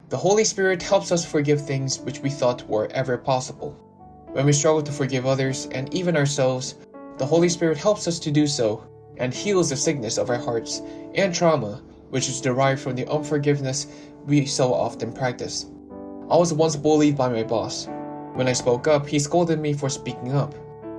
The Holy Spirit helps us forgive things which we thought were ever possible. When we struggle to forgive others and even ourselves, the Holy Spirit helps us to do so and heals the sickness of our hearts and trauma, which is derived from the unforgiveness we so often practice. I was once bullied by my boss. When I spoke up, he scolded me for speaking up.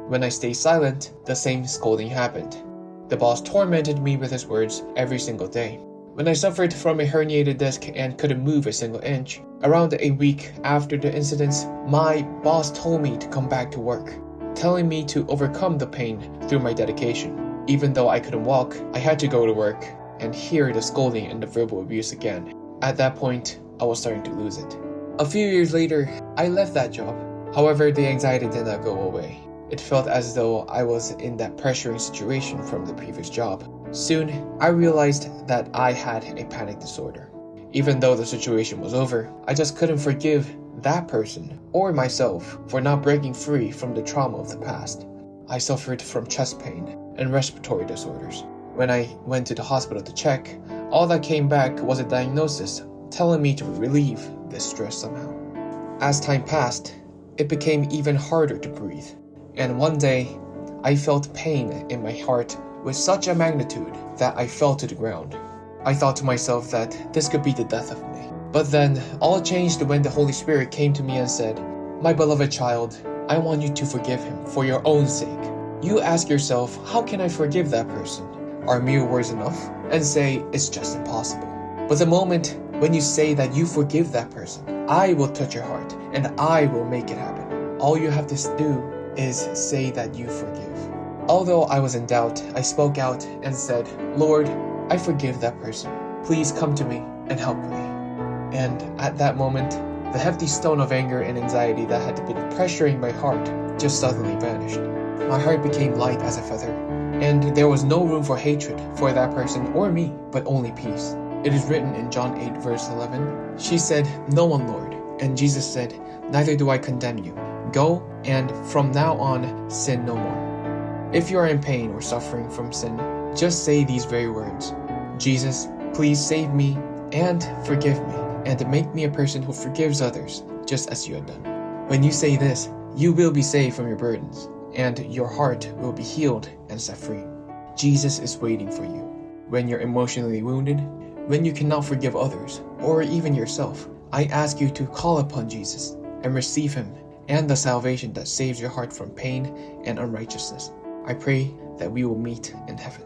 When I stayed silent, the same scolding happened. The boss tormented me with his words every single day. When I suffered from a herniated disc and couldn't move a single inch, around a week after the incidents, my boss told me to come back to work, telling me to overcome the pain through my dedication. Even though I couldn't walk, I had to go to work and hear the scolding and the verbal abuse again. At that point, I was starting to lose it. A few years later, I left that job. However, the anxiety did not go away. It felt as though I was in that pressuring situation from the previous job. Soon, I realized that I had a panic disorder. Even though the situation was over, I just couldn't forgive that person or myself for not breaking free from the trauma of the past. I suffered from chest pain and respiratory disorders. When I went to the hospital to check, all that came back was a diagnosis telling me to relieve this stress somehow. As time passed, it became even harder to breathe. And one day, I felt pain in my heart with such a magnitude that I fell to the ground. I thought to myself that this could be the death of me. But then, all changed when the Holy Spirit came to me and said, "My beloved child, I want you to forgive him for your own sake." You ask yourself, how can I forgive that person? Are mere words enough? And say, it's just impossible. But the moment when you say that you forgive that person, I will touch your heart and I will make it happen. All you have to do is say that you forgive. Although I was in doubt, I spoke out and said, "Lord, I forgive that person. Please come to me and help me." And at that moment, the hefty stone of anger and anxiety that had been pressuring my heart just suddenly vanished. My heart became light as a feather, and there was no room for hatred for that person or me, but only peace. It is written in John 8 verse 11, "She said, 'No one, Lord.' And Jesus said, 'Neither do I condemn you. Go, and from now on, sin no more.'" If you are in pain or suffering from sin, just say these very words. "Jesus, please save me and forgive me, and make me a person who forgives others, just as you have done." When you say this, you will be saved from your burdens, and your heart will be healed and set free. Jesus is waiting for you. When you're emotionally wounded, when you cannot forgive others, or even yourself, I ask you to call upon Jesus and receive him and the salvation that saves your heart from pain and unrighteousness. I pray that we will meet in heaven.